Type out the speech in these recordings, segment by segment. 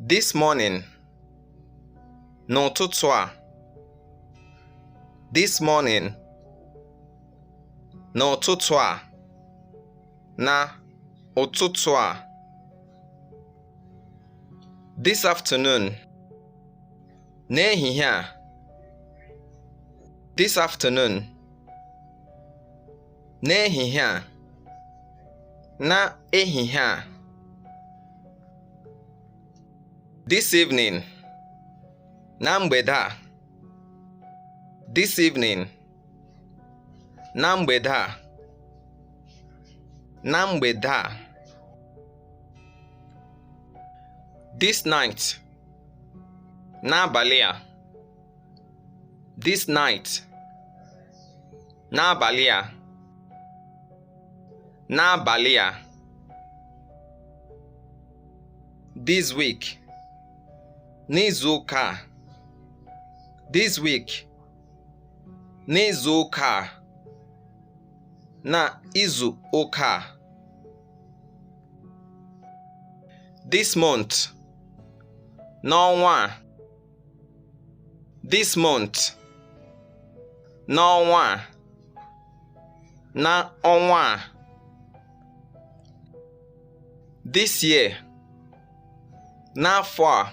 This morning. N'ụtụtụ a. This morning. N'ụtụtụ a. Na ụtụtụ a. This afternoon. N'ehihie a. This afternoon. N'ehihie a. Na ehihie a. This evening. Na mgbede a. This evening. Na mgbede a. Na mgbede a. This night. N'abalị a. This night. N'abalị a. N'abalị a. This week. N'izu ụka a. This week. N'izu ụka a. Na izu ụka a. This month. N'ọnwa a. This month. N'ọnwa a. Na ọnwa a. This year. N'afọ a.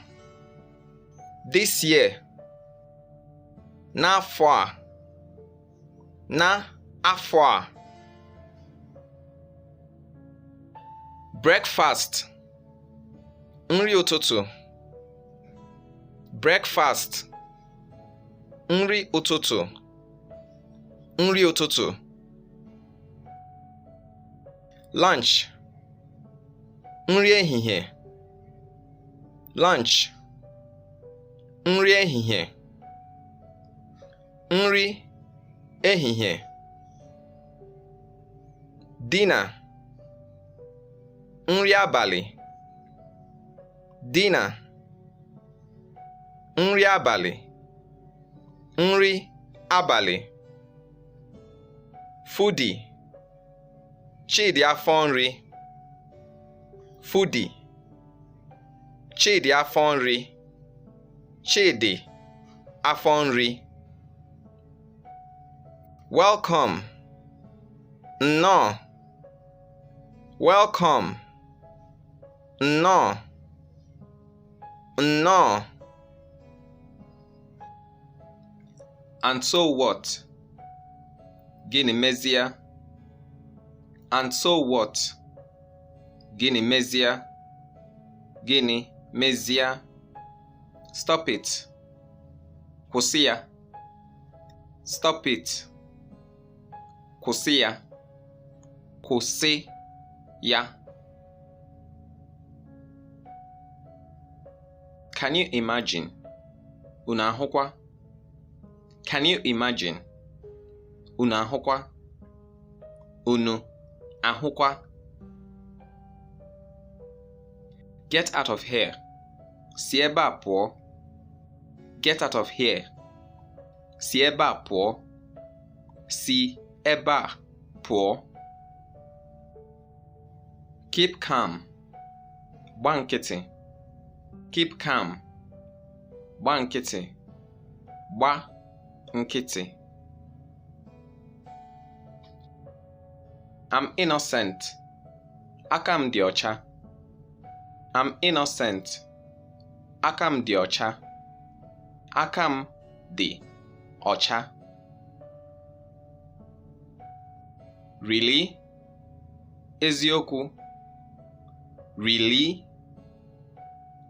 This year. N'afọ a. Na afọ a. Breakfast. Nri ụtụtụ. Breakfast. Nri ụtụtụ. Nri ụtụtụ. Lunch. Nri ehihie. Lunch. Nri ehihie. Nri ehihie. Dinner. Nri abalị. Dinner. Nri abalị. Nri abalị. Foodie. Chidi afọ nri. Foodie. Chidi afọ nri. Chidi afọ nri. Welcome. Nnọọ. Welcome. Nnọọ. Nnọọ. And so what? Gịnị mezịa? And so what? Gịnị mezịa? Gịnị mezịa? Stop it. Kwụsị ya. Stop it. Kwụsị ya. Kwụsị ya. Can you imagine? Unu ahụkwa? Can you imagine? Unu ahụkwa? Unu ahụkwa? Get out of here. Si ebe a pụọ. Get out of here. Si ebe a pụọ. Si ebe a pụọ. Keep calm. Gba nkịtị. Keep calm. Gba nkịtị. Gba nkịtị. I'm innocent. Akam dị ọcha. I'm innocent. Akam dị ọcha. Akam dị ọcha. Really? Eziokwu. Really?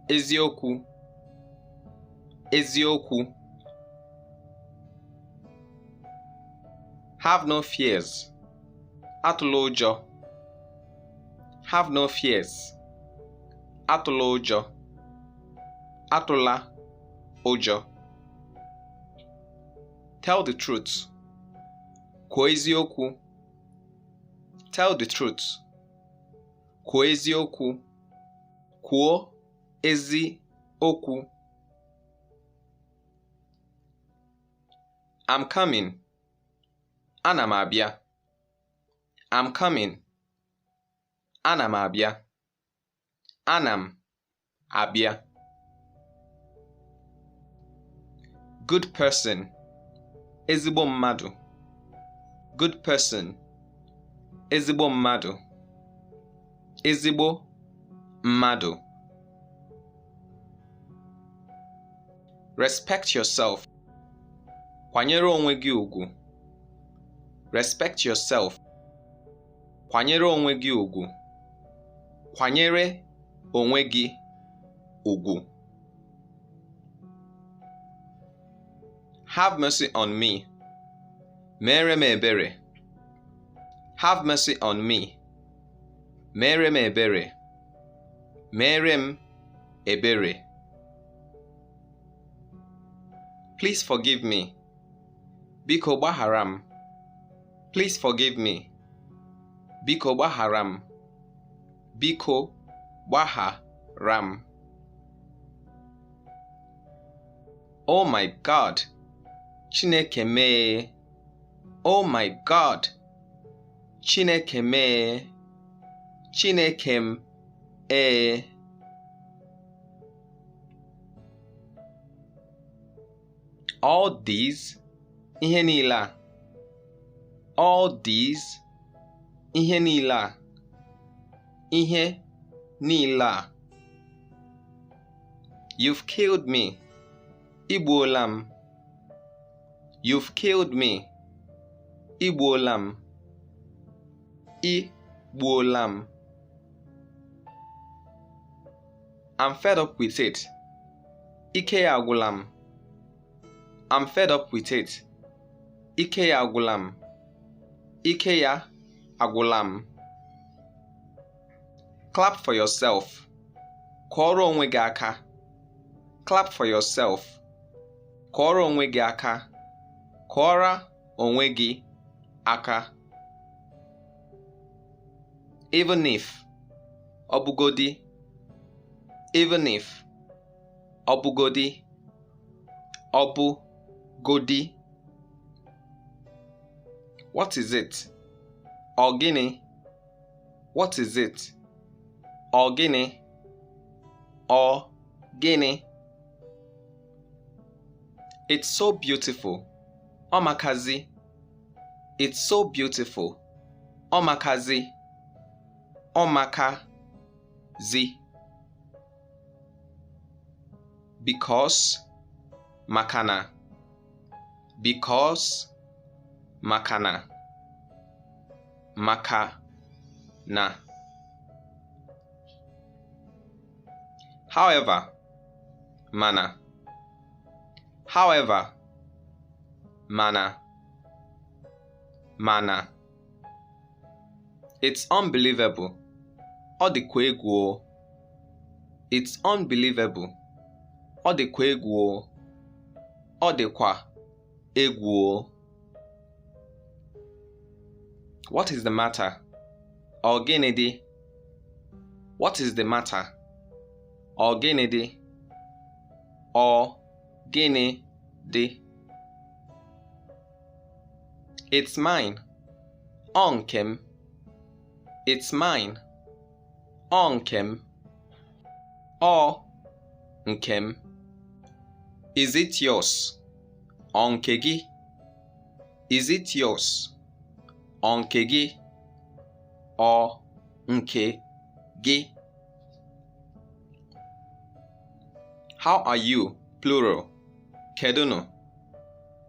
Eziokwu. Eziokwu. Have no fears. Atụla ụjọ. Have no fears. Atụla ụjọ. Atụla ụjọ. Tell the truth. Kwuo eziokwu. Tell the truth. Kwuo eziokwu. Kwuo eziokwu. I'm coming. Ana m abịa. I'm coming. Ana m abịa. Ana m abịa. good person, ezigbo mmadụ, good person, ezigbo mmadụ, ezigbo mmadụ. Respect yourself, kwanyere onwe gị ugwu, respect yourself, kwanyere onwe gị ugwu, kwanyere onwe gị ugwu. Have mercy on me, mere m ebere, have mercy on me, mere m ebere, mere m ebere. Please forgive me, Biko gbaharam, please forgive me, Biko gbaharam, Biko gbaharam. Oh my God, Chineke mee, oh my God, Chineke mee, Chineke m ee. All these, ihe niile a, all these, ihe niile a, ihe niile a. You've killed me, igbuola m, you've killed me, igbuola m, igbuola m. I'm fed up with it, ike ya agwụla m. I'm fed up with it, ike ya agwụla m, ike ya agwụla m. Clap for yourself, kụọrọ onwe gị aka, clap for yourself, kụọrọ onwe gị aka, kụọrọ onwe gị aka. Even if, ọbụgodi, even if, ọbụgodi, ọbụgodi. What is it? Ọ gịnị? What is it? Ọ gịnị? Ọ gịnị? It's so beautiful, ọmakazi. It's so beautiful, ọmakazi, ọmakazi. Because, makana, because, makana, makana. However, mana, however, mana, mana. It's unbelievable, ọ dịkwa egwu o. It's unbelievable, ọ dịkwa egwu o. Ọ dịkwa egwu o. What is the matter? Ọ gịnị dị? What is the matter? Ọ gịnị dị? Ọ gịnị dị? It's mine, ọ nke m. It's mine, ọ nke m. Ọ nke m. Is it yours? Ọ nke gị? Is it yours? Ọ nke gị? Ọ nke gị? How are you, plural? Kedunu.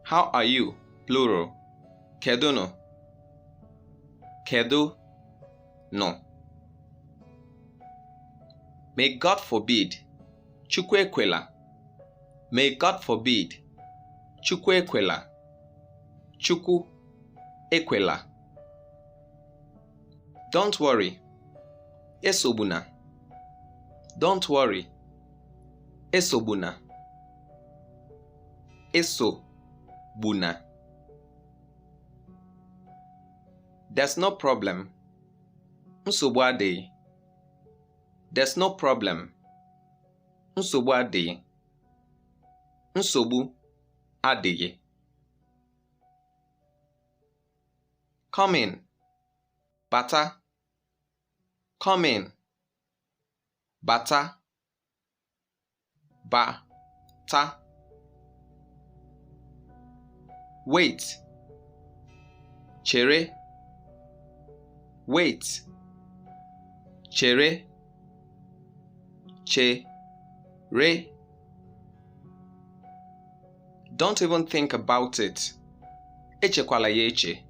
How are you, plural? Kedunu. Kedu no. May God forbid, Chukwu ekwela. May God forbid, Chukwu ekwela. Chukwu ekwela. Don't worry, esogbuna. Don't worry, esogbuna. Esogbuna. There's no problem, nsogbu adịghị. There's no problem, nsogbu adịghị. Nsogbu adịghị. Come in, bata. Come in, bata. Bata. wait, chere, wait, chere, chere. Don't even think about it. Echekwala ya eche.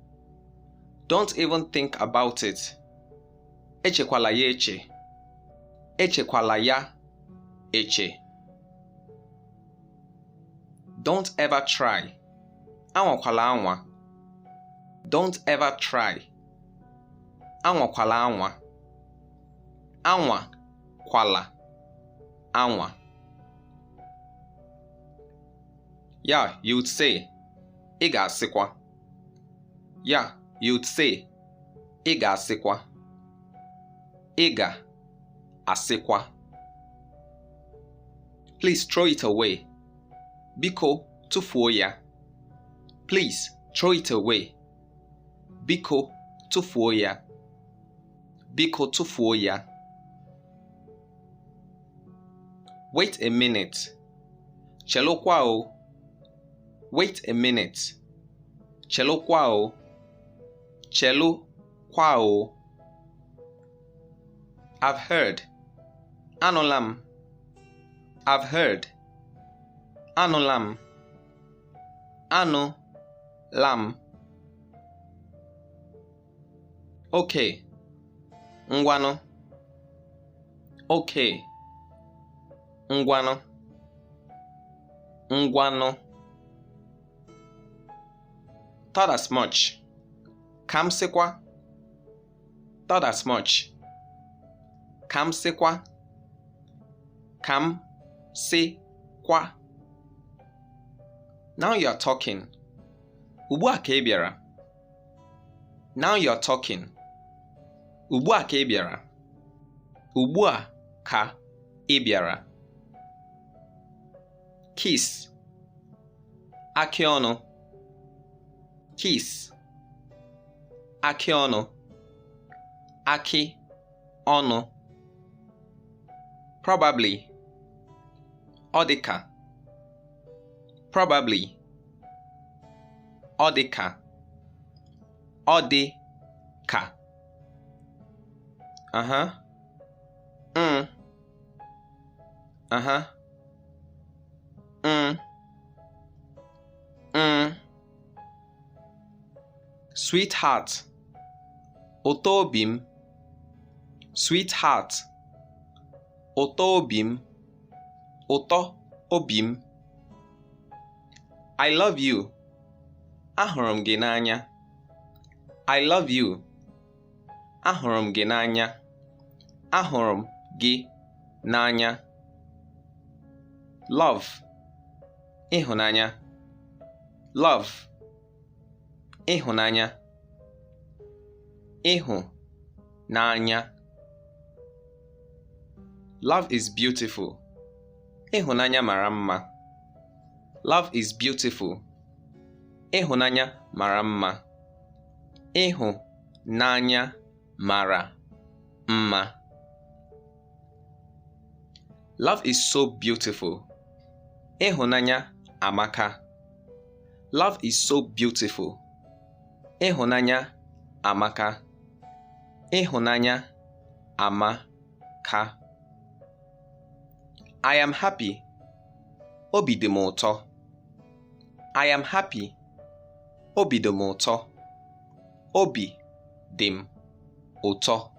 Don't even think about it. Echekwala ya eche. Echekwala ya eche. Don't ever try. Anwakwala anwa. Don't ever try. Anwakwala anwa. Anwa kwala anwa. Yeah, you'd say, ị ga-asịkwa. Yeah, you'd say, ị ga-asịkwa. Ị ga-asịkwa. Please throw it away. Biko tụfuo ya. Please throw it away. Biko tụfuo ya. Biko tụfuo ya. Wait a minute. Chelokwa o. Wait a minute. Chelokwa o. Chelokwa o. I've heard. Anụla. I've heard. Anụla. Anụla. Okay. Ngwanụ. Okay. Ngwanụ. Ngwanụ. Thought as much. Kam sịkwa. Thought as much. Kam sịkwa. Kam sịkwa. Now you're talking. Ugbu a ka ị bịara. Now you're talking. Ugbu a ka ị bịara. Ugbu a ka ị bịara. Kiss. Akị ọnụ. Kiss. Akị ọnụ. Akị ọnụ. Probably. Ọ dịka. Probably. Ọ dịka. Ọ dịka. Uh-huh. Uh-huh. Sweetheart. Ụtọ obi m. Sweetheart. Ụtọ obi m. Ụtọ obi m. I love you. Ahụrụ m gị n'anya. I love you. Ahụrụ m gị n'anya. Ahụrụ m gị n'anya. Love. Ịhụnanya. Love. Ịhụnanya. Ịhụnanya. Love is beautiful. Ịhụnanya mara mma. Love is beautiful. Ịhụnanya mara mma. Ịhụnanya mara mma. Love is so beautiful. Ịhụnanya amaka. Love is so beautiful. Ịhụnanya amaka. Ịhụnanya amaka. I am happy. Obi dị m ụtọ. I am happy. Obi dị m ụtọ. Obi dị m ụtọ.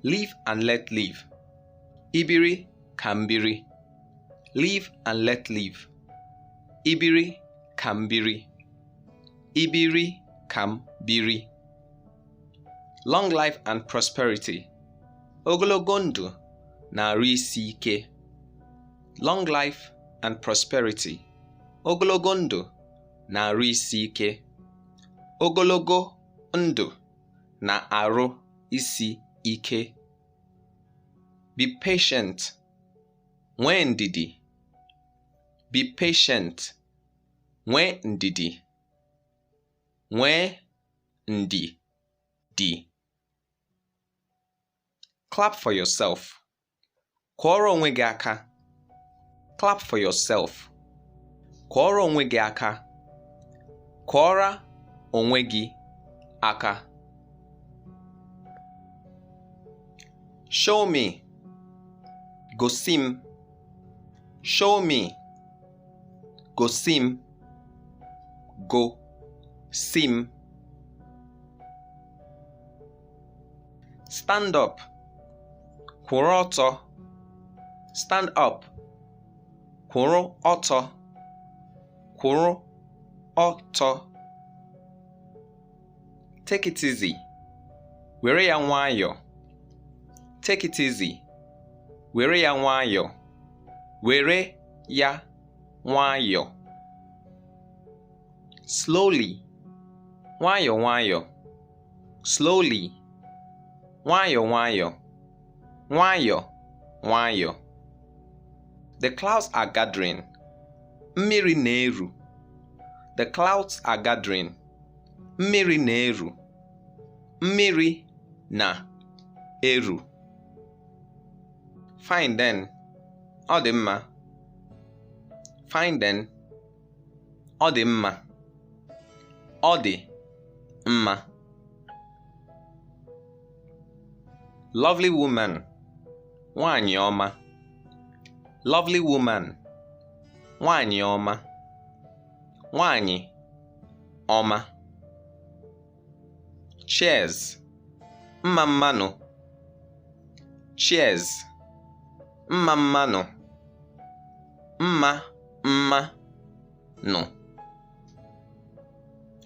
Live and let live. Ibiri ka m biri. Live and let live. Ibiri ka m biri. Ibiri ka m biri. Long life and prosperity. Ogologo ndụ na arụ isi ike. Long life and prosperity. Ogologo ndụ na arụ isi ike. Ogologo ndụ na arụ isi ike. Be patient. Nwee ndidi. Be patient. Nwee ndidi. Nwee ndidi. Clap for yourself. Kụọrọ onwe gị aka. Clap for yourself. Kụọrọ onwe gị aka. Kụọra onwe gị aka. Show me. Gosi m. Show me. Gosi m. Gosi m. Stand up. Kwụrụ ọtọ. Stand up. Kwụrụ ọtọ. Kwụrụ ọtọ. Take it easy. Were ya nwayọ. Take it easy. Were ya nwayọ. Were ya nwayọ. Slowly. Nwayọ nwayọ. Slowly. Nwayọ nwayọ. Nwayọ nwayọ. The clouds are gathering. Mmiri na-eru. The clouds are gathering. Mmiri na-eru. Mmiri na-eru. Fine then. Ọ dị mma. Fine then. Ọ dị mma. Ọ dị mma. Lovely woman. Nwanyị ọma. Lovely woman. Nwanyị ọma. Nwanyị ọma. Cheers. Mma mmanụ. Cheers. Mma mmanụ. Mma mmanụ.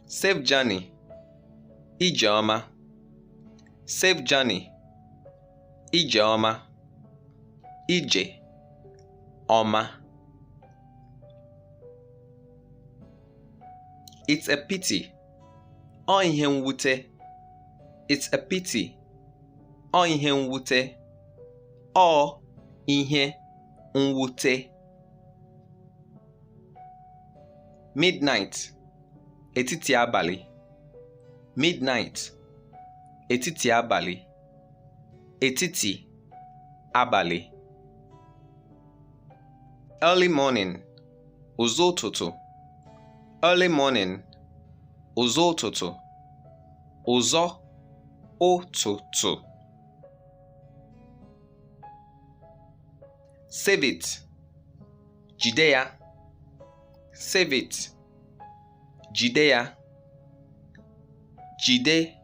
Safe journey. Ije ọma. Safe journey. Ije ọma. Ije ọma. It's a pity. Ọ ihe mwute. It's a pity. Ọ ihe mwute. Ọ ihe mwute. Midnight. Etiti abalị. Midnight. Etiti abalị. Etiti abalị. Early morning. Ụzọ ụtụtụ. Early morning. Ụzọ ụtụtụ. Ụzọ ụtụtụ. Save it. Jide ya. Save it. Jide ya. Jide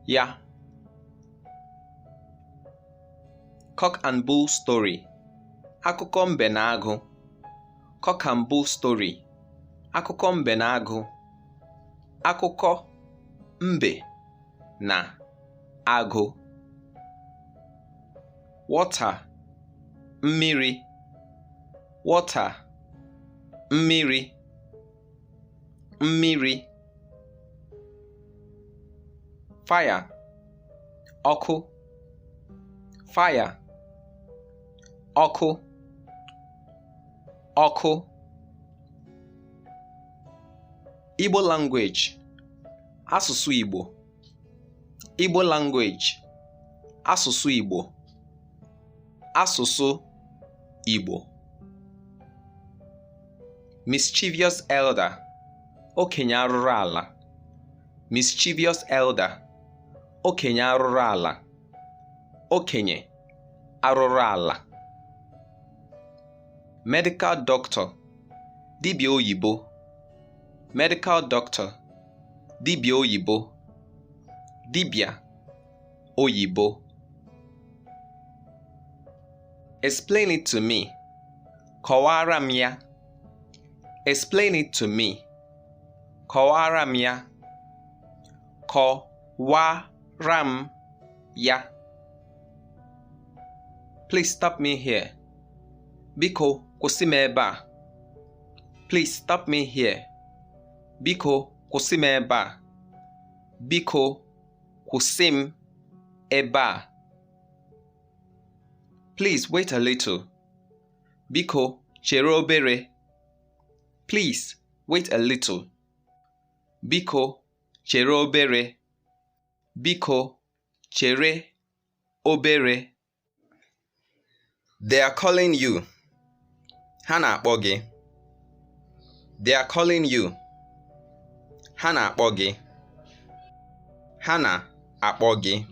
ya. Cock and bull story. Akụkọ mbe na agụ. Cock and bull story. Akụkọ mbe na agụ. Akụkọ mbe na agụ. Water. Mmiri. Water. Mmiri. Mmiri. Fire. Ọkụ. Fire. Ọkụ. Ọkụ. Igbo language. Asụsụ Igbo. Igbo language. Asụsụ Igbo. Asụsụ Igbo. Mischievous elder. Okenye arụrụ ala. Mischievous elder. Okenye arụrụ ala. Okenye arụrụ ala. Medical doctor. Dibịa oyibo. Medical doctor. Dibịa oyibo. Dibịa oyibo. Explain it to me. Kọwara m ya. Explain it to me. Kọwara m ya. Kọwara m ya. Please stop me here. Biko, kwụsị m ebe a. Please stop me here. Biko, kwụsị m ebe a. Biko, kwụsị m ebe a. Please wait a little. Biko, chere obere. Please wait a little. Biko, chere obere. Biko, chere obere. They are calling you. Ha na-akpọ gị. They are calling you. Ha na-akpọ gị. Ha na-akpọ gị.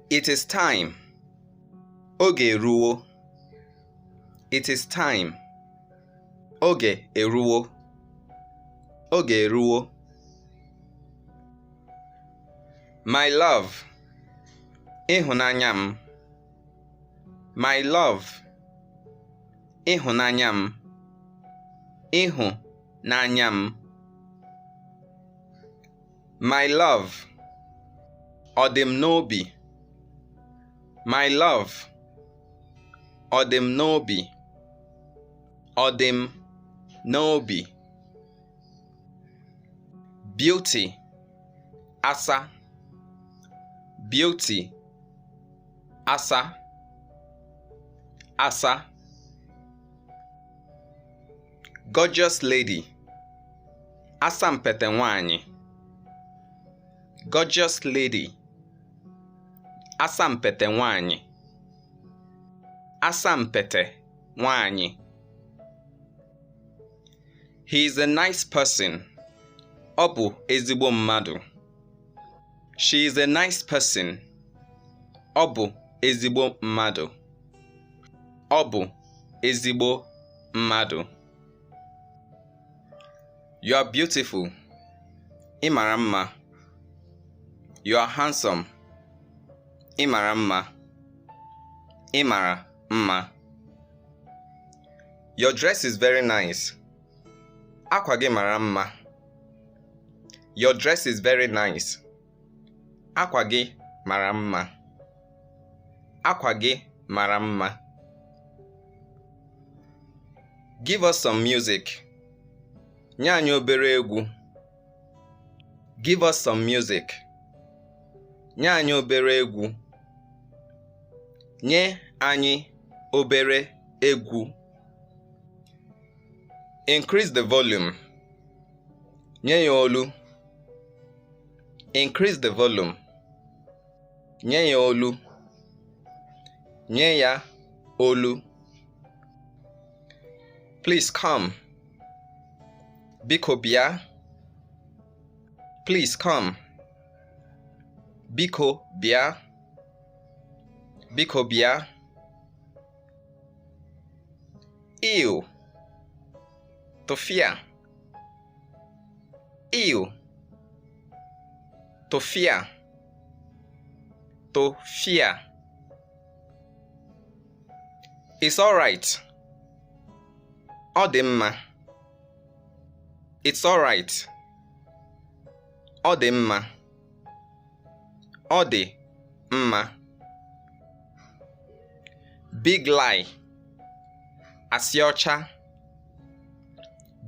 It is time. Oge eruwo. It is time. Oge eruwo. Oge eruwo. My love. Ịhụnanya m. My love. Ịhụnanya m. Ịhụnanya m. My love. Ọ dị m n'obi. My love. Ọ dị m n'obi. Ọ dị m n'obi. Beauty. Asa. Beauty. Asa. Asa. Gorgeous lady. Asampete nwanyị. Gorgeous lady. Asampete nwanyị. Asampete nwanyị. He is a nice person. Ọ bụ ezigbo mmadụ. She is a nice person. Ọ bụ ezigbo mmadụ. Ọ bụ ezigbo mmadụ. You are beautiful. Ị mara mma. You are handsome. Ị mara mma. Ị mara mma. Your dress is very nice. Akwa gị mara mma. Your dress is very nice. Akwa gị mara mma. Akwa gị mara mma. Give us some music. Nye anyị obere egwu. Give us some music. Nye anyị obere egwu. Nye anyị obere egwu. Increase the volume. Nye ya olu. Increase the volume. Nye ya olu. Nye ya olu. Please come. Biko bịa. Please come. Biko bịa. Biko bịa. Ew. Tofia. Ew. Tofia. Tofia. It's all right. Ọ dị mma. It's all right. Ọ dị mma. Ọ dị mma. Big lie. Asị ọcha.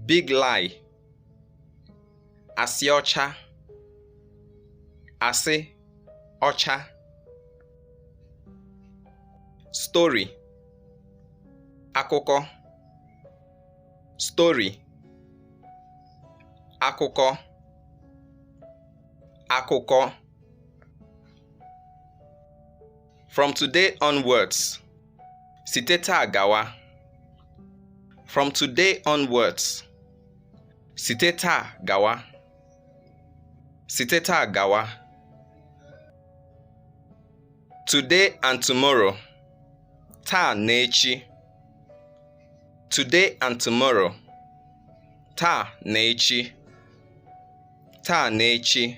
Big lie. Asị ọcha. Asị ọcha. Story. Akụkọ. Story. Akụkọ. Akụkọ. From today onwards. Site taa gawa. From today onwards. Site taa gawa. Site taa gawa. Today and tomorrow. Taa na echi. Today and tomorrow. Taa na echi. Taa na echi.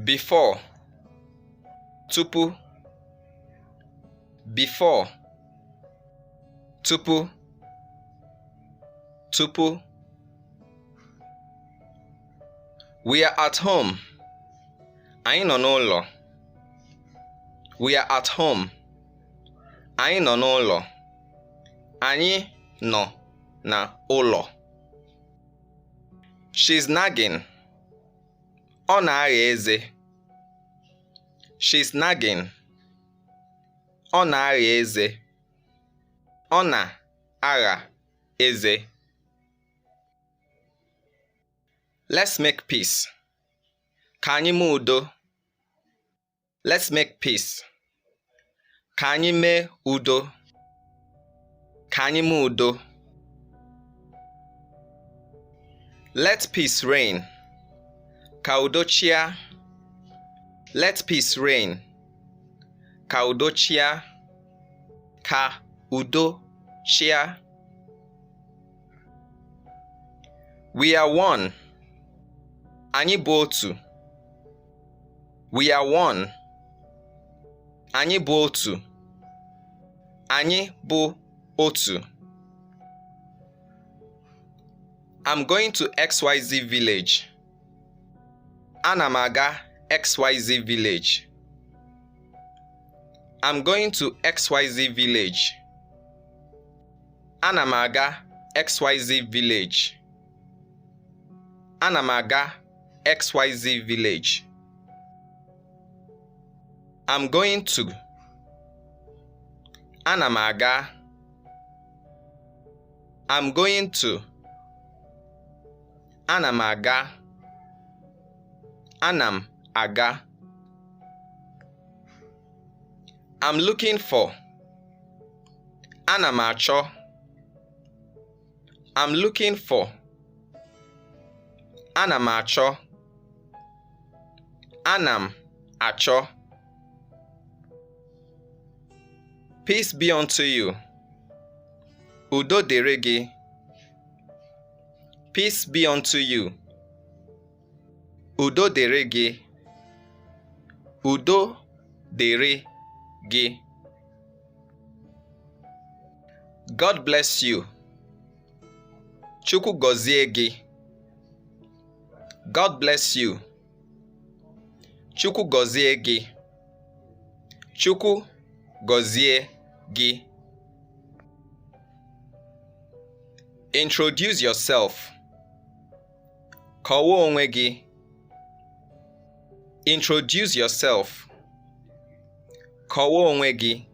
Before. Tupu. Before. Tupu. Tupu. We are at home. Anyị nọ n'ụlọ. We are at home. Anyị nọ n'ụlọ. Anyị nọ na ụlọ. She's nagging. Ọ na-agha eze. She's nagging. Ọ na-agha eze. Ọ na-agha eze. Let's make peace. Ka anyị mee udo. Let's make peace. Ka anyị mee udo. Ka anyị mee udo. Let peace reign. Ka udo chịa. Let peace reign. Ka udo chịa. Ka udo chịa. We are one. Anyị bụ otu. We are one. Anyị bụ otu. Anyị bụ otu. I'm going to XYZ village. Ana m aga XYZ village. I'm going to XYZ village. Ana m aga XYZ village. Ana m aga XYZ village. I'm going to. Ana m aga. I'm going to. Ana m aga. Ana m aga. I'm looking for. Ana m achọ. I'm looking for. Ana m achọ. Ana m achọ. Peace be unto you. Udo dịrị gị. Peace be unto you. Udo dịrị gị. Udo dịrị gị. God bless you. Chukwu gọzie gị. God bless you. Chukwu gọzie gị. Chukwu gọzie gị. Introduce yourself. Kọwaa onwe gị. Introduce yourself. Kọwaa onwe gị.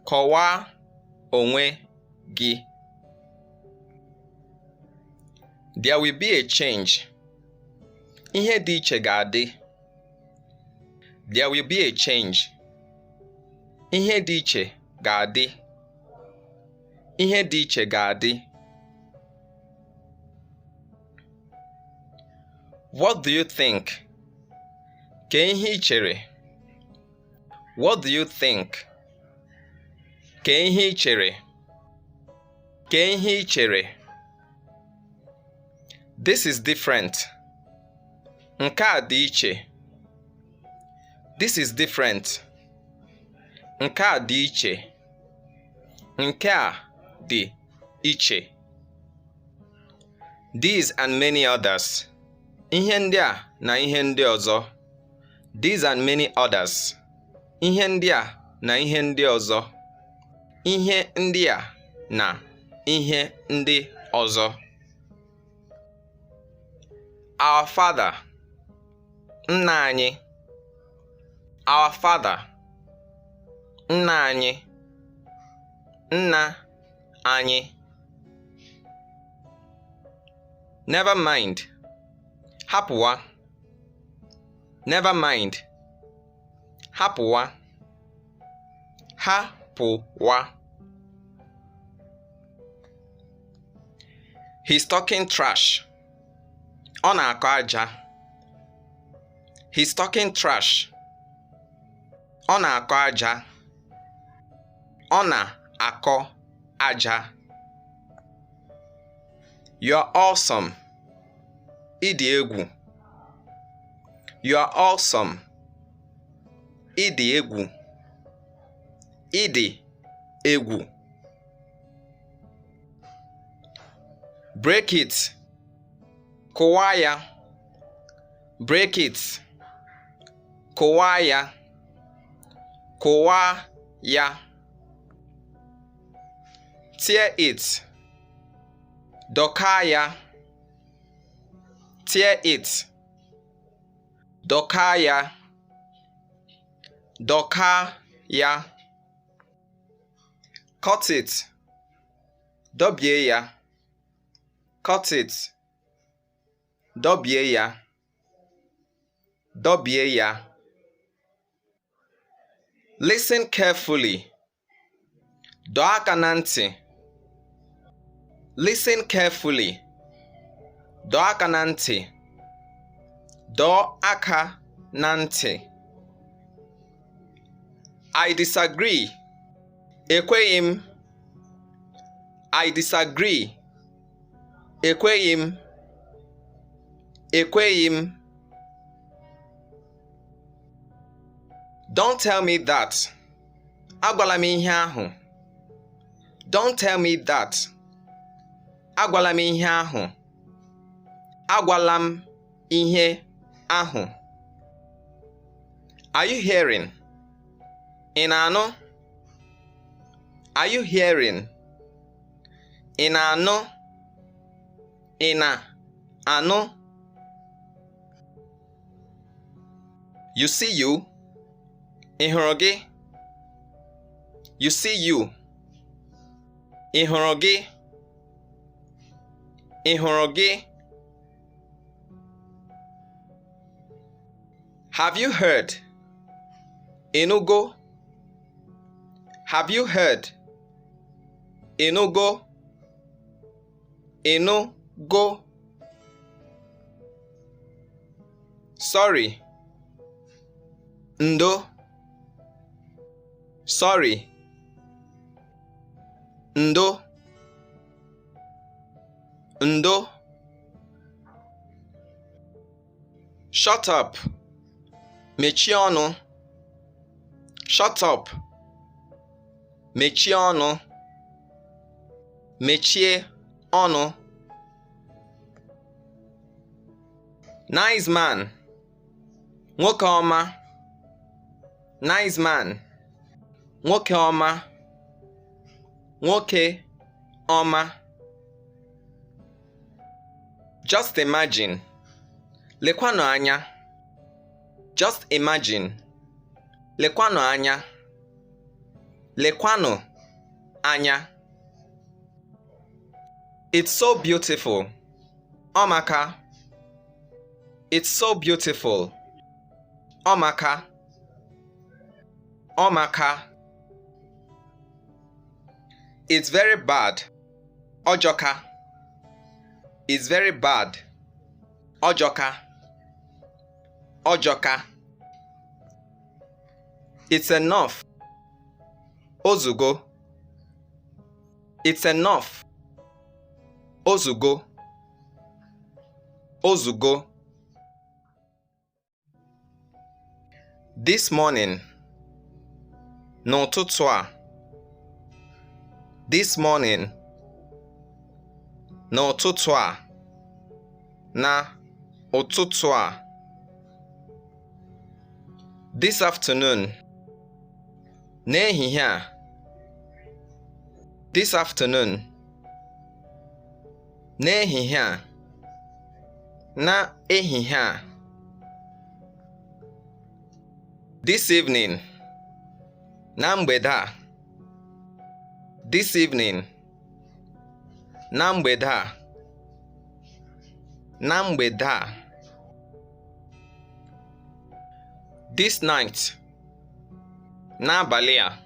Kọwaa onwe gị. There will be a change. Ihe dị iche ga-adị. There will be a change. Ihe dị iche ga-adị. Ihe dị iche ga-adị. What do you think? Ke ihe i chere. What do you think? Ke ihe i chere. Ke ihe i chere. This is different. Nke a dị iche. This is different. Nke a dị iche. Nke a dị iche. These and many others. Ihe ndị a na ihe ndị ọzọ. These and many others. Ihe ndị a na ihe ndị ọzọ. Ihe ndị a na ihe ndị ọzọ. Our Father. Nna anyị. Our Father. Nna anyị. Nna anyị. Never mind. Hapụwa. Never mind. Hapụwa. Hapụwa. He's talking trash. Ọ na-akọ aja. He's talking trash. Ọ na-akọ aja. Ọ na-akọ aja. You're awesome. Ịdị egwu. You're awesome. Ịdị egwu. Ịdị egwu. Break it. Kụwaa ya. Break it. Kụwaa ya. Kụwaa ya. Tear it. Dọkaa ya. Tear it. Dọkaa ya. Dọkaa ya. Cut it. Dọbie ya. Cut it. Dọbie ya. Dọbie ya. Listen carefully. Dọọ aka na ntị. Listen carefully. Dọọ aka na ntị. Dọọ aka na ntị. I disagree. Ekweghị m. I disagree. Ekweghị m. Ekweghị m. Don't tell me that. Agwala m ihe ahụ. Don't tell me that. Agwala m ihe ahụ. Agwala m ihe ahụ. Are you hearing? Ị na-anụ? Are you hearing? Ị na-anụ? Ị na-anụ? You see you? Ị hụrụ gị? You see you? Ị hụrụ gị? Ị hụrụ gị? Have you heard? Ịnụgo? Have you heard? Ịnụgo? Ịnụgo? Sorry. Ndo. Sorry. Ndo. Ndo. Shut up. Mechie ọnụ. Shut up. Mechie ọnụ. Mechie ọnụ. Nice man. Nwoke ọma. Nice man. Nwoke ọma. Nwoke ọma. Just imagine. Lekwanụ anya. Just imagine. Lekwanụ anya. Lekwanụ anya. It's so beautiful. Ọmaka. It's so beautiful. Ọmaka. Ọmaka. It's very bad. Ọjọka. It's very bad. Ọjọka. Ọjọka. It's enough. Ozugo. It's enough. Ozugo. Ozugo. This morning. N'ụtụtụ a. This morning. N'ụtụtụ a. Na ụtụtụ a. This afternoon. N'ehihie a. This afternoon. N'ehihie a. Na ehihie a. This evening. Na mgbede a. This evening. Na mgbede a. Na mgbede a. This night. N'abalị a.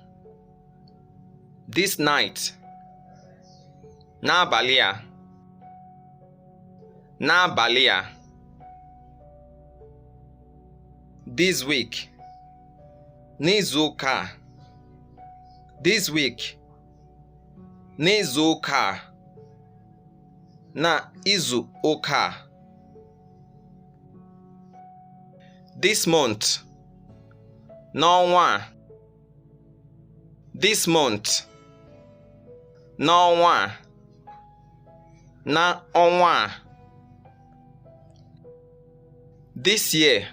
This night. N'abalị a. N'abalị a. This week. N'izu ụka a. This week. N'izu ụka a. Na izu ụka a. This month. N'ọnwa a. This month. N'ọnwa a. Na ọnwa a. This year.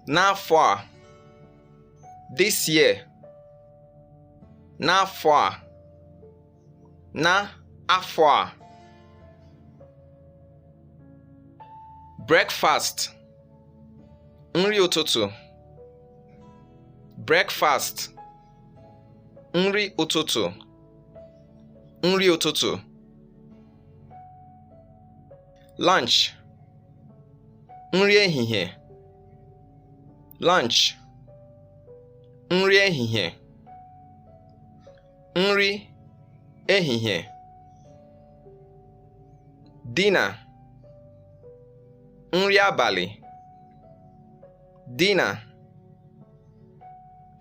N'afọ a. This year. N'afọ a. Na afọ a. Breakfast. Nri ụtụtụ. Breakfast. Nri ụtụtụ. Nri ụtụtụ. Lunch. Nri ehihie. Lunch. Nri ehihie. nri ehihie, dinner, nri abalị, dinner,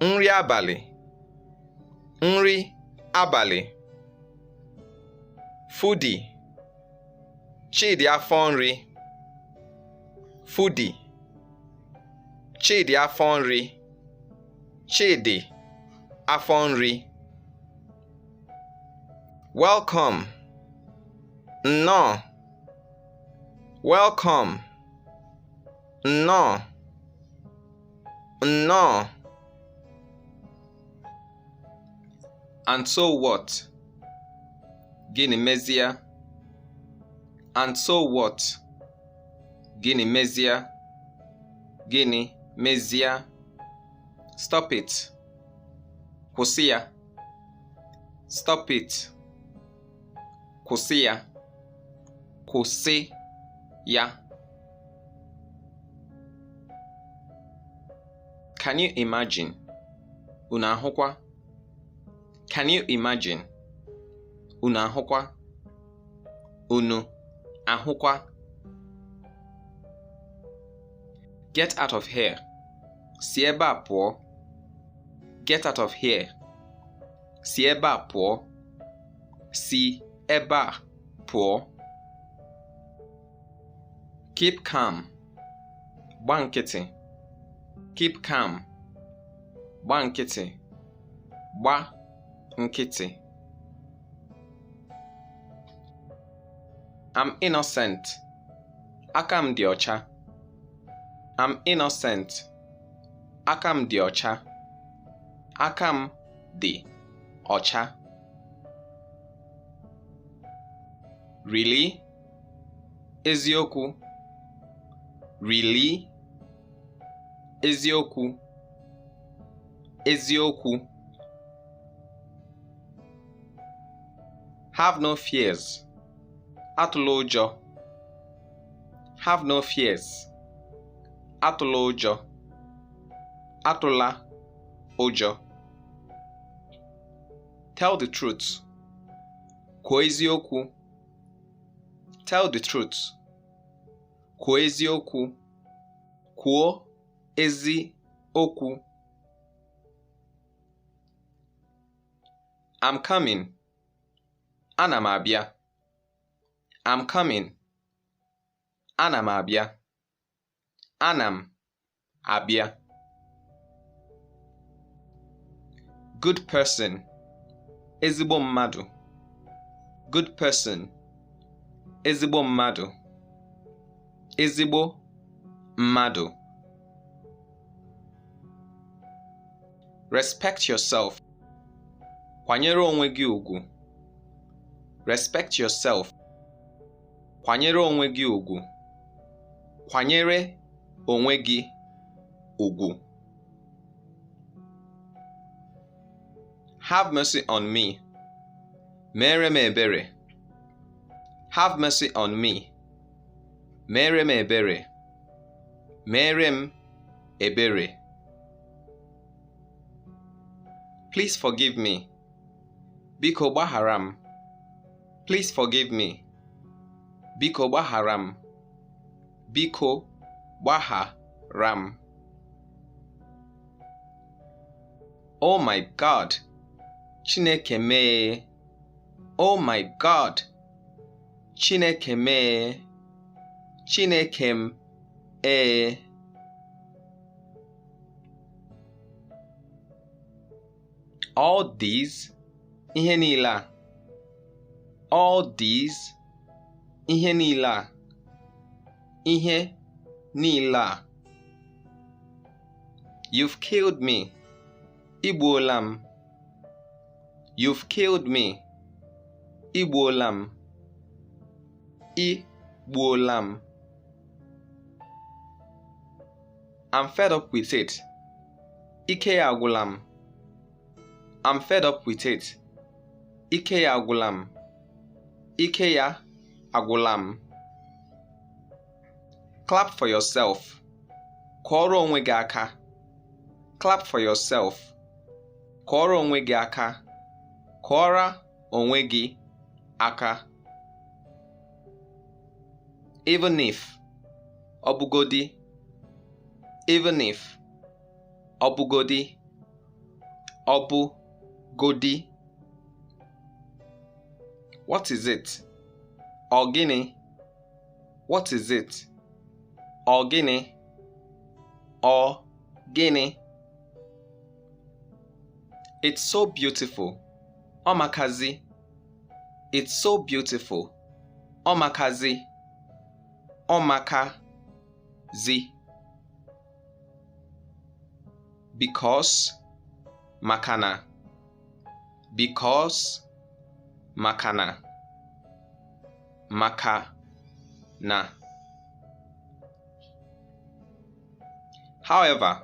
nri abalị, nri abalị. Foodie, Chidi afọ nri, Foodie, Chidi afọ nri, Chidi afọ nri. Welcome, Nnọọ, welcome, Nnọọ, Nnọọ. And so what? Gịnị, mezịa? And so what? Gịnị, mezịa? Gịnị, mezịa? Stop it. Kwụsị ya. Stop it. Kwụsị ya. Kwụsị ya. Can you imagine? Unu ahụkwa? Can you imagine? Unu ahụkwa? Unu ahụkwa? Get out of here. Si ebe a pụọ. Get out of here. Si ebe a pụọ. Si ebe a pụọ. Keep calm. Gba nkịtị. Keep calm. Gba nkịtị. Gba nkịtị. I'm innocent. Akam dị ọcha. I'm innocent. Akam dị ọcha. Akam dị ọcha. Really? Eziokwu. Really? Eziokwu. Eziokwu. Have no fears. Atụla ụjọ. Have no fears. Atụla ụjọ. Atụla ụjọ. Tell the truth. Kwuo eziokwu. Tell the truth. Kwuo eziokwu. Kwuo eziokwu. I'm coming. Ana m abịa. I'm coming. Ana m abịa. Ana m abịa. Good person. Ezigbo mmadụ. Good person. Ezigbo mmadụ. Ezigbo mmadụ. Respect yourself. Kwanyere onwe gị ugwu. Respect yourself. Kwanyere onwe gị ugwu. Kwanyere onwe gị ugwu. Have mercy on me. Mere m ebere. Have mercy on me. Mere m ebere. Mere m ebere. Please forgive me. Biko gbaharam. Please forgive me. Biko gbaharam. Biko gbaharam. Oh my God. Chineke mee. Oh my God. Chineke mee. Chineke m ee. All these, ihe niile a. All these, ihe niile a. Ihe niile a. You've killed me. Igbuola m. You've killed me. Igbuola m. Igbuola m. I'm fed up with it. Ike ya agwụla m. I'm fed up with it. Ike ya agwụla m. Ike ya agwụla m. Clap for yourself. Kụọrọ onwe gị aka. Clap for yourself. Kụọrọ onwe gị aka. Kụọra onwe gị aka. Even if, ọbụgodi. Even if, ọbụgodi. Ọbụgodi. What is it? Ọ gịnị? What is it? Ọ gịnị? Ọ gịnị? It's so beautiful. Ọmakazi. It's so beautiful. Ọmakazi. Ọmakazi. Because, makana. Because, makana. Makana. However,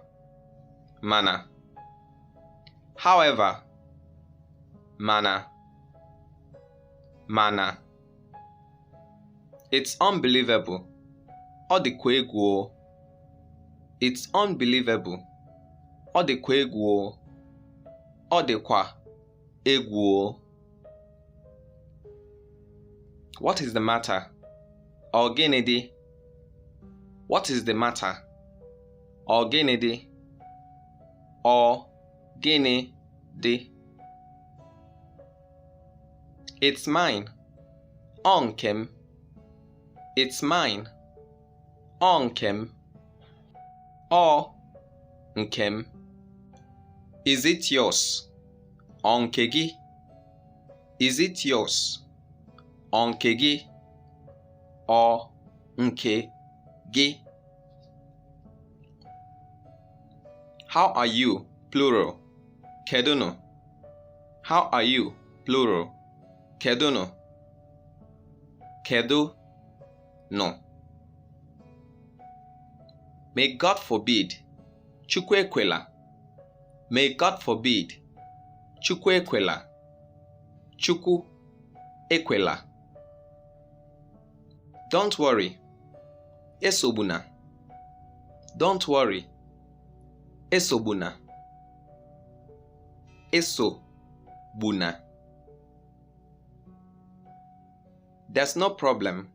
mana. However, mana. Mana. It's unbelievable. Ọ dịkwa egwu. It's unbelievable. Ọ dịkwa egwu. Ọ dịkwa egwu. What is the matter? Ọ gịnị dị? What is the matter? Ọ gịnị dị? Ọ gịnị dị? It's mine. Ọ nke m. It's mine. Ọ nke m. Ọ nke m. Is it yours? Ọ nke gị. Is it yours? Ọ nke gị. Ọ nke gị. How are you? Plural. Kedunu. How are you? Plural. Kedunu. Kedu. No. May God forbid. Chukwu ekwela. May God forbid. Chukwu ekwela. Chukwu ekwela. Don't worry. Esogbuna. Don't worry. Esogbuna. Esogbuna. There's no problem.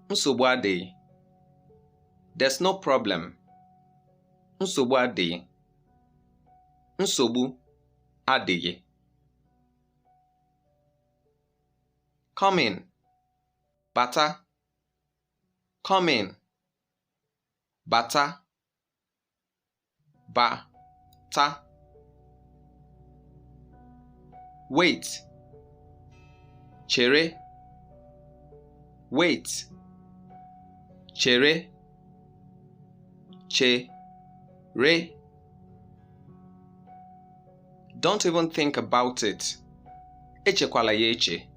Nsogbu adịghị. There's no problem. Nsogbu adịghị. Nsogbu adịghị. Come in. Bata. Come in. Bata. Bata. Wait. Chere. Wait. Chere. Chere. Don't even think about it. Echekwala ya eche.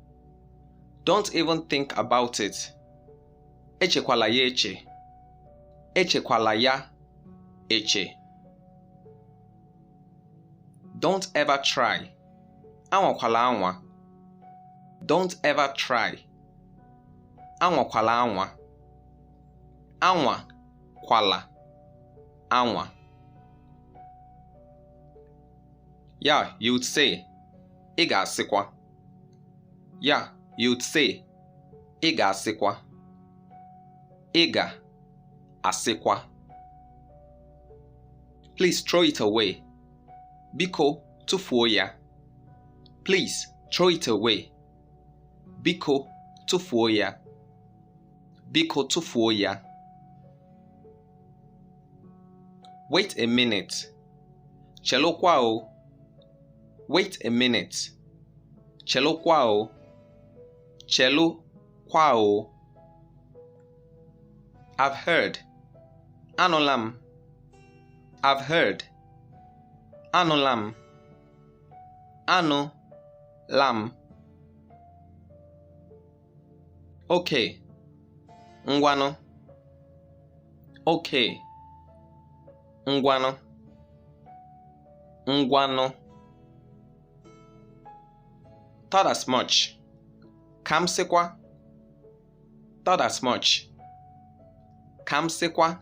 Don't even think about it. Echekwala ya eche. Echekwala ya eche. Don't ever try. Anwakwala anwa. Don't ever try. Anwakwala anwa. Anwakwala anwa. Yeah, you'd say, ị ga-asịkwa. Yeah, you'd say, ị ga-asịkwa. Ị ga-asịkwa. Please throw it away. Biko, tụfuo ya. Please throw it away. Biko, tụfuo ya. Biko, tụfuo ya. Wait a minute. Chelokwa o. Wait a minute. Chelokwa o. Chelokwa o. I've heard. Anụla. I've heard. Anụla. Anụla. Okay. Ngwano. Okay. Ngwano. Ngwano. Thought as much. Kam sikwa. Thought as much. Kam sikwa.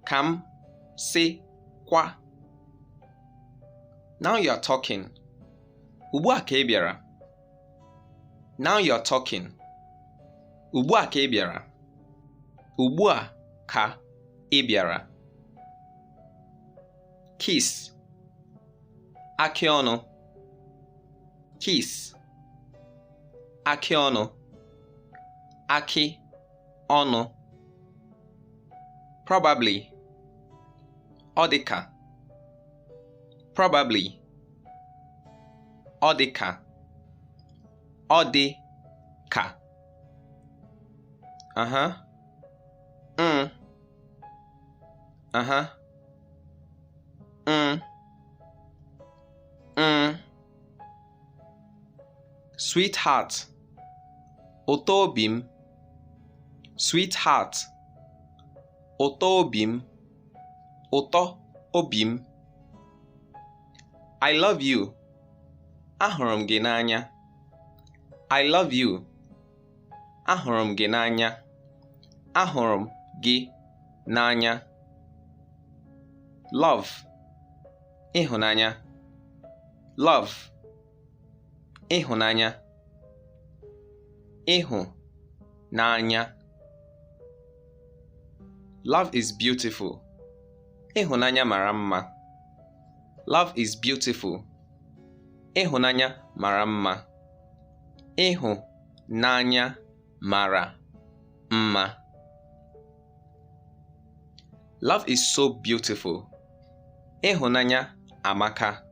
Kam sikwa. Now you are talking. Ugbu a ka ị bịara. Now you're talking. Ugbu a ka ị bịara. Ugbu a ka ị bịara. Kiss. Akị ọnụ. Kiss. Akị ọnụ. Akị ọnụ. Probably. Ọ dịka. Probably. Ọ dịka. Ọ dị ka. Sweetheart. Ụtọ obi m. Sweetheart. Ụtọ obi m. Ụtọ obi m. I love you. Ahụrụ m gị n'anya. I love you. Ahụrụ m gị n'anya. Ahụrụ m gị n'anya. Love. Ịhụnanya. Love. Ịhụnanya. Ịhụnanya. Love is beautiful. Ịhụnanya mara mma. Love is beautiful. Ịhụnanya mara mma. Ịhụnanya mara mma. Love is so beautiful. Ịhụnanya amaka.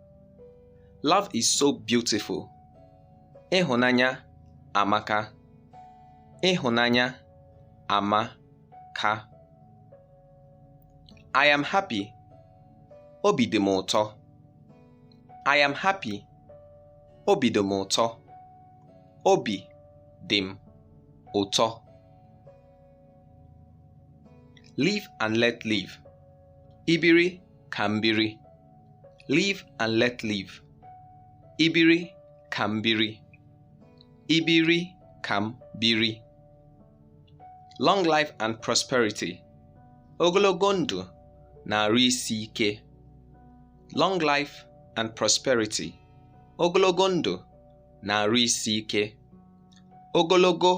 Love is so beautiful. Ịhụnanya amaka. Ịhụnanya amaka. I am happy. Obi dị m ụtọ. I am happy. Obi dị m ụtọ. Obi dị m ụtọ. Live and let live. Ibiri ka m biri. Live and let live. Ibiri ka m biri. Ibiri ka m biri. Long life and prosperity. Ogologo ndụ na arụ isi ike. Long life and prosperity. Ogologo ndụ na arụ isi ike. Ogologo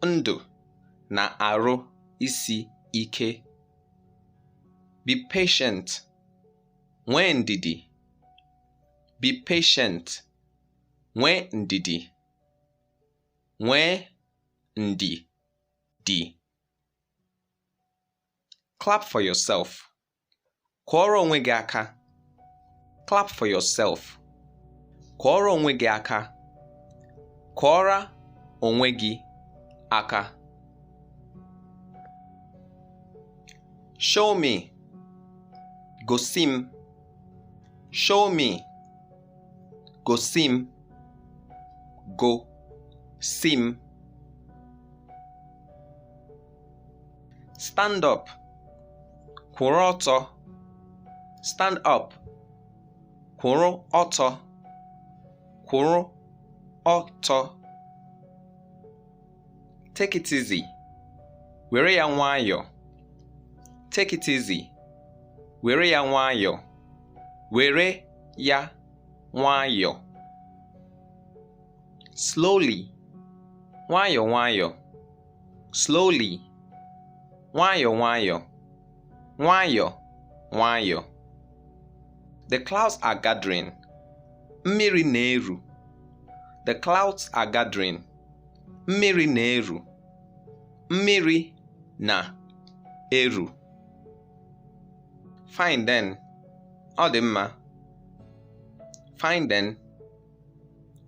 ndụ na arụ isi ike. Be patient. Nwee ndidi. Be patient. Nwee ndidi. Nwee ndidi. Clap for yourself. Kụọrọ onwe gị aka. Clap for yourself. Kụọrọ onwe gị aka. Kụọrọ onwe gị aka. Show me. Gosi m. Show me. Gosi m. Gosi m. Stand up. Kwụrụ ọtọ. Stand up. Kwụrụ ọtọ. Kwụrụ ọtọ. Take it easy. Were ya nwayọ. Take it easy. Were ya nwayọ. Were ya nwayọ. Slowly. Nwayọ nwayọ. Slowly. Nwayọ nwayọ. Nwayọ nwayọ. The clouds are gathering. Mmiri na-eru. The clouds are gathering. Mmiri na-eru. Mmiri na-eru. Fine then. Ọ dị mma. Fine then.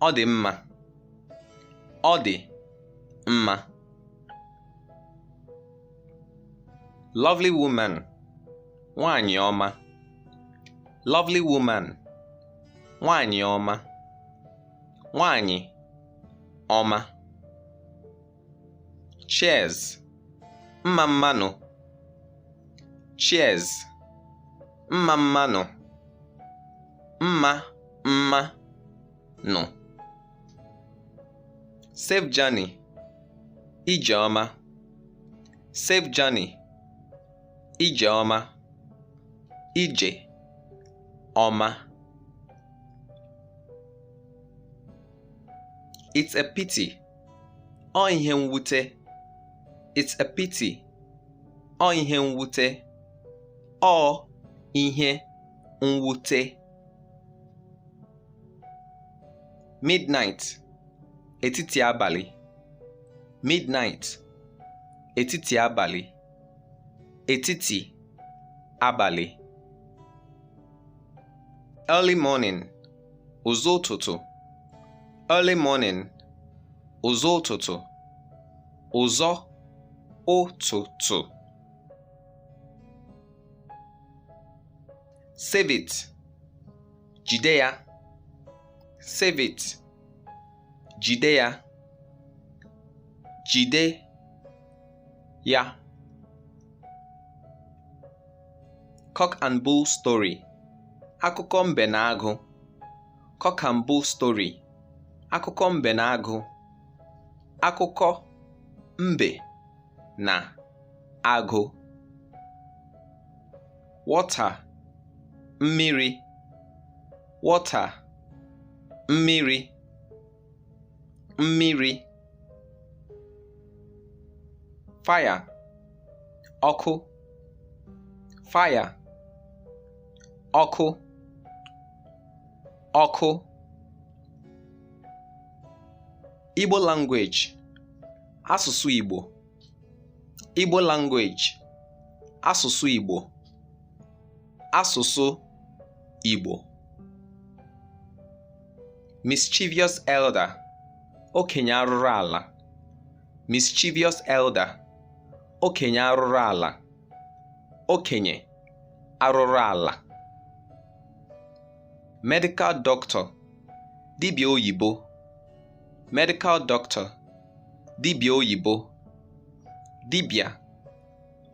Ọ dị mma. Ọ dị mma. Lovely woman. Nwanyị ọma. Lovely woman. Nwanyị ọma. Nwanyị ọma. Cheers. Mma mmanụ. Cheers. Mma mmanụ. Mma mmanụ. Safe journey. Ije ọma. Safe journey. Ije ọma. Ije ọma. It's a pity. Ọ ihe mwute. It's a pity. Ọ ihe mwute. Ọ ihe mwute. Midnight. Etiti abalị. Midnight. Etiti abalị. Etiti abalị. Early morning. Ụtụtụ. Early morning. Ụtụtụ. Ụtụtụ. Save it. Jide ya. Save it. Jide ya. Jide ya. Cock and bull story. Akụkọ mbe na agụ. Cock and bull story. Akụkọ mbe na agụ. Akụkọ mbe na agụ. Water. Mmiri. Water. Mmiri. Mmiri. Fire. Ọkụ. Fire. Ọkụ. Ọkụ. Igbo language. Asụsụ Igbo. Igbo language. Asụsụ Igbo. Asụsụ Igbo. Mischievous elder. Okenye arụrụ ala. Mischievous elder. Okenye arụrụ ala. Okenye arụrụ ala. Medical doctor. Dibịa oyibo. Medical doctor. Dibịa oyibo. Dibịa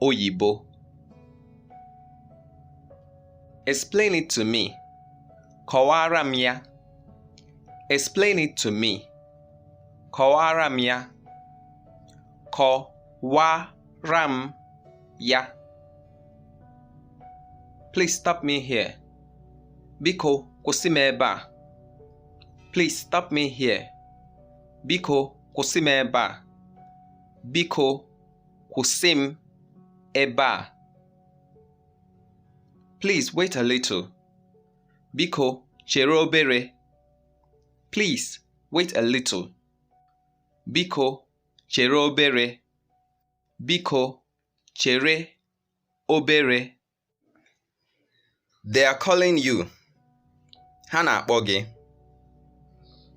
oyibo. Explain it to me. Kọwara m ya. Explain it to me. Kọwara m ya. Kọwara m ya. Please stop me here. Biko, kwụsị m ebe a. Please stop me here. Biko, kwụsị m ebe a. Biko, kwụsị m ebe a. Please wait a little. Biko, chere obere. Please wait a little. Biko, chere obere. Biko, chere obere. They are calling you. Ha na-akpọ gị.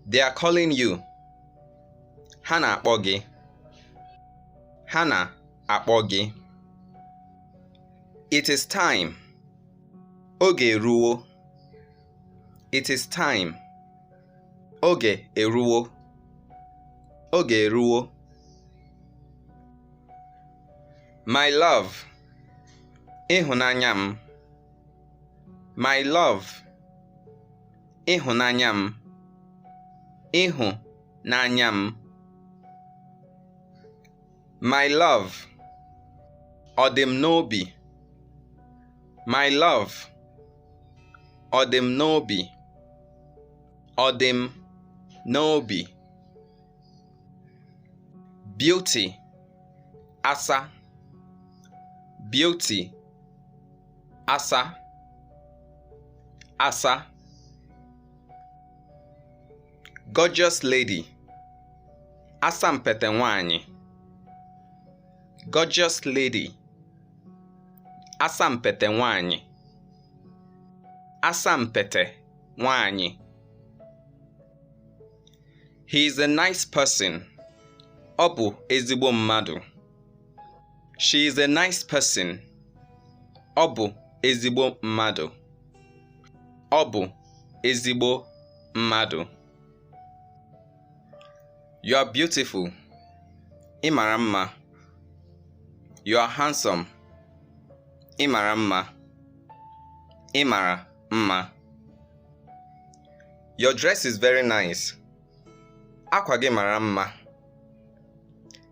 They are calling you. Ha na-akpọ gị. Ha na-akpọ gị. It is time. Oge eruwo. It is time. Oge eruwo. Oge eruwo. My love. Ịhụnanya m. My love. Ịhụnanya m. Ịhụnanya m. My love. Ọ dị m n'obi. My love. Ọ dị m n'obi. Ọ dị m n'obi. Beauty. Asa. Beauty. Asa. Asa. Gorgeous lady. Asampete nwanyị. Gorgeous lady. Asampete nwanyị. Asampete nwanyị. He is a nice person. Ọ bụ ezigbo mmadụ. She is a nice person. Ọ bụ ezigbo mmadụ. Ọ bụ ezigbo mmadụ. You are beautiful. Ị mara mma. You are handsome. Ị mara mma. Ị mara mma. Your dress is very nice. Akwa gị mara mma.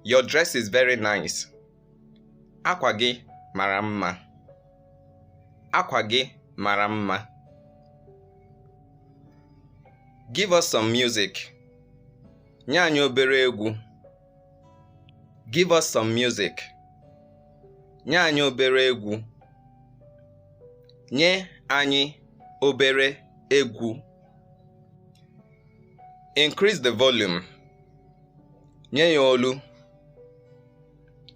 Your dress is very nice. Akwa gị mara mma. Akwa gị mara mma. Give us some music. Nye anyị obere egwu. Give us some music. Nye anyị obere egwu. Nye anyị obere egwu. Increase the volume. Nye ya olu.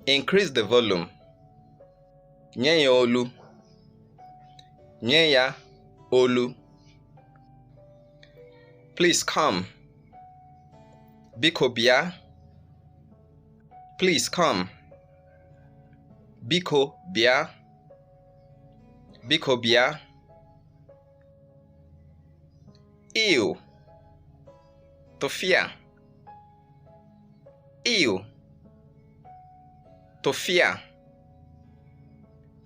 Increase the volume. Nye ya olu. Nye ya olu. Please come. Biko bịa. Please come. Biko bịa. Biko bịa. Ew. Tofia. Ew. Tofia.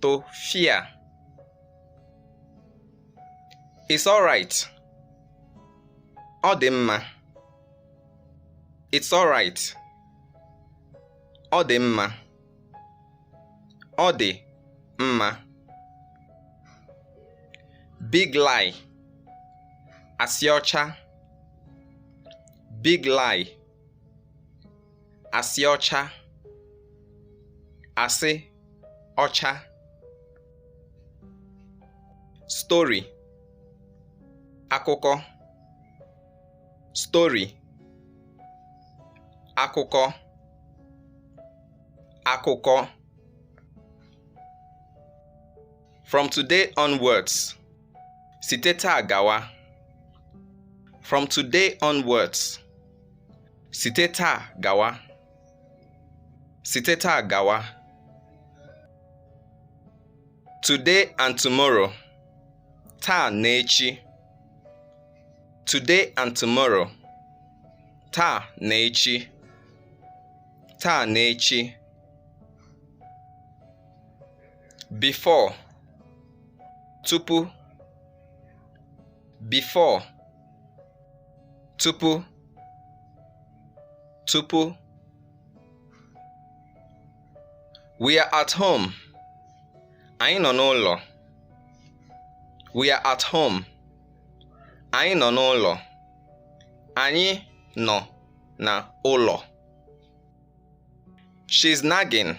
Tofia. It's all right. Ọ dị mma. It's all right. Ọ dị mma. Ọ dị mma. Big lie. Asị ọcha. Big lie. Asị ọcha. Asị ọcha. Story. Akụkọ. Story. Akụkọ. Akụkọ. From today onwards. Site taa gawa. From today onwards. Site taa gawa. Site taa gawa. Today and tomorrow. Taa na echi. Today and tomorrow. Taa na echi. Taa na echi. Before. Tupu. Before. Tupu. Tupu. We are at home. Anyị nọ n'ụlọ. We are at home. Anyị nọ n'ụlọ. Anyị nọ n'ụlọ. She's nagging.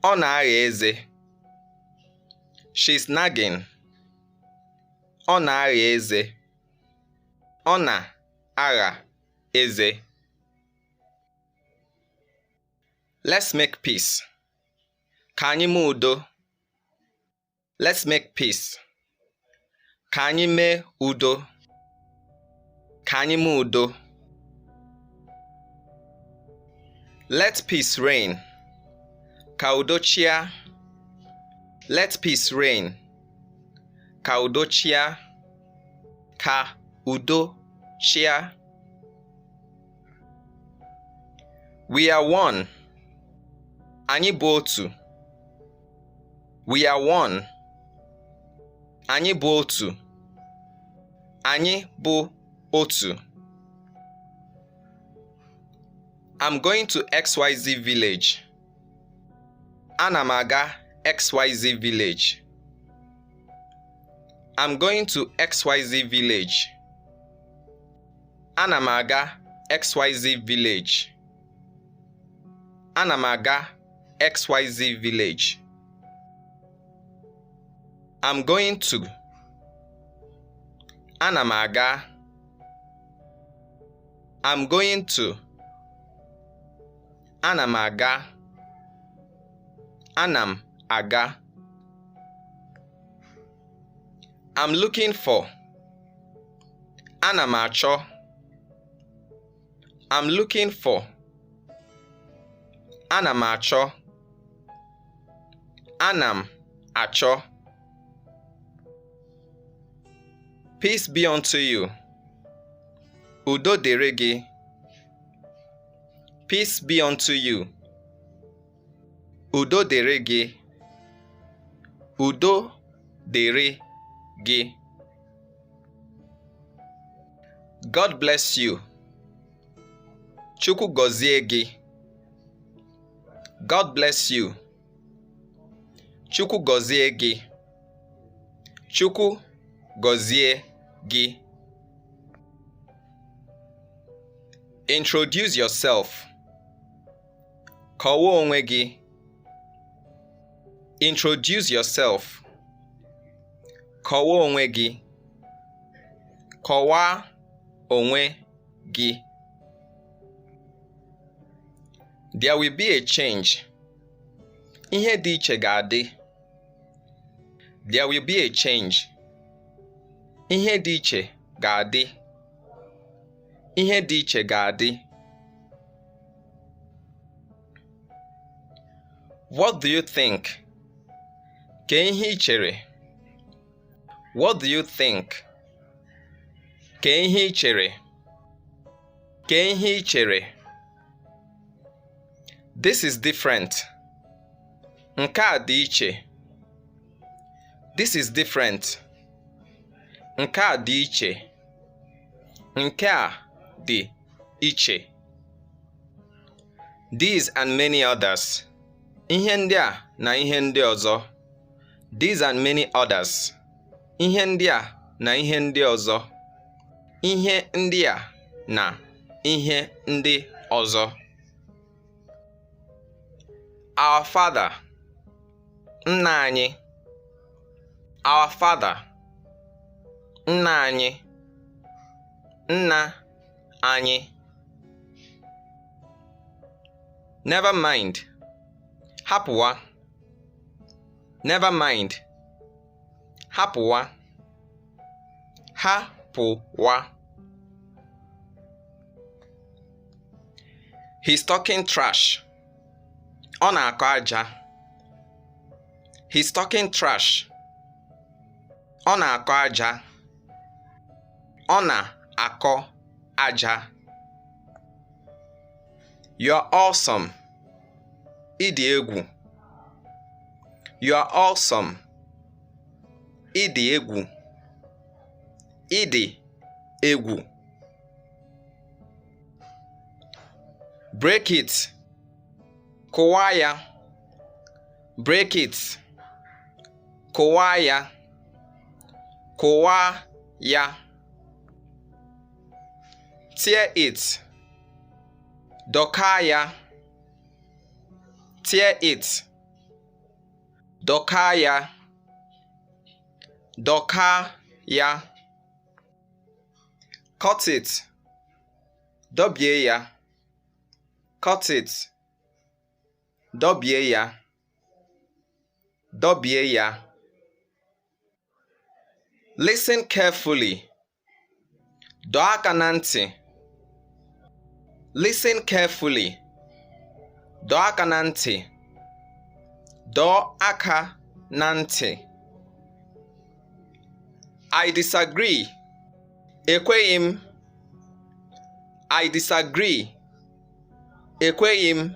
Ọ na-agha eze. She's nagging. Ọ na-agha eze. Ọ na-agha eze. Let's make peace. Ka anyị mee udo. Let's make peace. Ka anyị mee udo. Ka anyị mee udo. Let peace reign. Ka udo chịa. Let peace reign. Ka udo chịa. Ka udo chịa. We are one. Anyị bụ otu. We are one. Anyị bụ otu. Anyị bụ otu. I'm going to XYZ village. Ana m aga XYZ village. I'm going to XYZ village. Ana m aga XYZ village. Ana m aga XYZ village. I'm going to. Ana m aga. I'm going to. Ana m aga. Ana m aga. I'm looking for. Ana m achọ. I'm looking for. Ana m achọ. Ana m achọ. Peace be unto you. Udo dịrị gị. Peace be unto you. Udo dịrị gị. Udo dịrị gị. God bless you. Chukwu gọzie gị. God bless you. Chukwu gọzie gị. Chukwu gọzie gị. Introduce yourself. Kọwaa onwe gị. Introduce yourself. Kọwaa onwe gị. Kọwaa onwe gị. There will be a change. Ihe dị iche ga-adị. There will be a change. Ihe dị iche ga-adị. Ihe dị iche ga-adị. What do you think? Kee ihe i chere. What do you think? Kee ihe i chere. Kee ihe i chere. This is different. Nke a dị iche. This is different. Nke a dị iche. Nke a dị iche. These and many others. Ihe ndị a na ihe ndị ọzọ. These and many others. Ihe ndị a na ihe ndị ọzọ. Ihe ndị a na ihe ndị ọzọ. Our father. Nna anyị. Our father. Nna anyị. Nna anyị. Never mind. Hapụwa. Never mind. Hapụwa. Hapụwa. He's talking trash. Ọ na-akọ aja. He's talking trash. Ọ na-akọ aja. Ọ na-akọ aja. You're awesome. Ị dị egwu. You're awesome. Ị dị egwu. Ị dị egwu. Break it. Kụwaa ya. Break it. Kụwaa ya. Kụwaa ya. Tear it. Dọkaa ya. Tear it. Dọkaa ya. Dọkaa ya. Cut it. Dọbie ya. Cut it. Dọbie ya. Dọbie ya. Listen carefully. Dọọ aka na ntị. Listen carefully. Dọọ aka na ntị. Dọọ aka na ntị. I disagree. Ekweghị m. I disagree. Ekweghị m.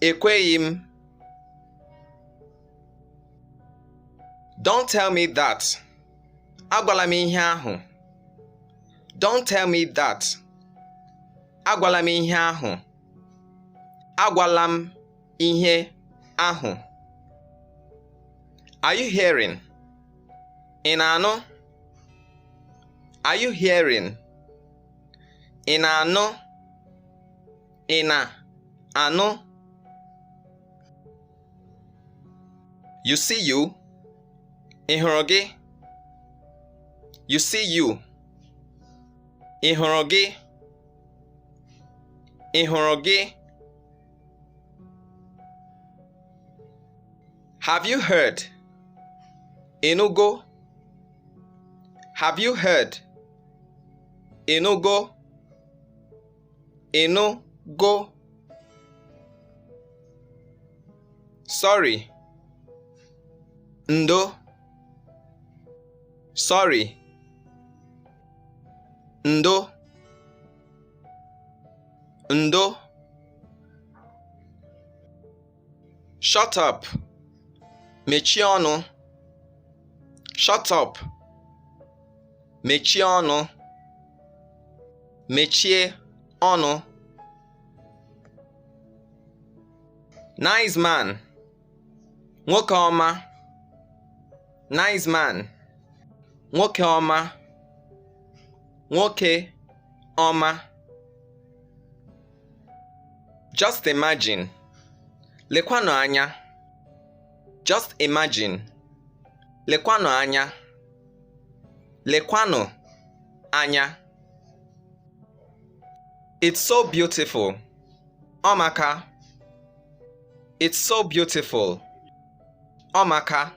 Ekweghị m. Don't tell me that. Agwala m ihe ahụ. Don't tell me that. Agwala m ihe ahụ. Agwala m ihe ahụ. Are you hearing? Ị na-anụ? Are you hearing? Ị na-anụ? Ị na-anụ? You see you? Ị hụrụ gị? You see you? Ị hụrụ gị? Ị hụrụ gị? Have you heard? Ịnụgo? Have you heard? Ịnụgo? Ịnụgo? Sorry. Ndo. Sorry. Ndo. Ndo. Shut up. Mechie ọnụ. Shut up. Mechie ọnụ. Mechie ọnụ. Nice man. Nwoke ọma. Nice man. Nwoke ọma. Nwoke ọma. Just imagine. Lekwanụ anya. Just imagine. Lekwanụ anya. Lekwanụ anya. It's so beautiful. Ọmaka. It's so beautiful. Ọmaka.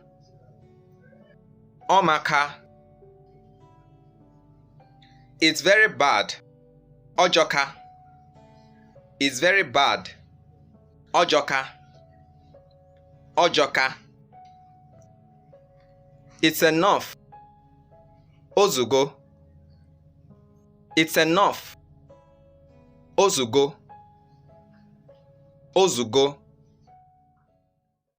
Ọmaka. It's very bad. Ọjọka. It's very bad. Ọjọka. Ọjọka. It's enough. Ozugo. It's enough. Ozugo. Ozugo.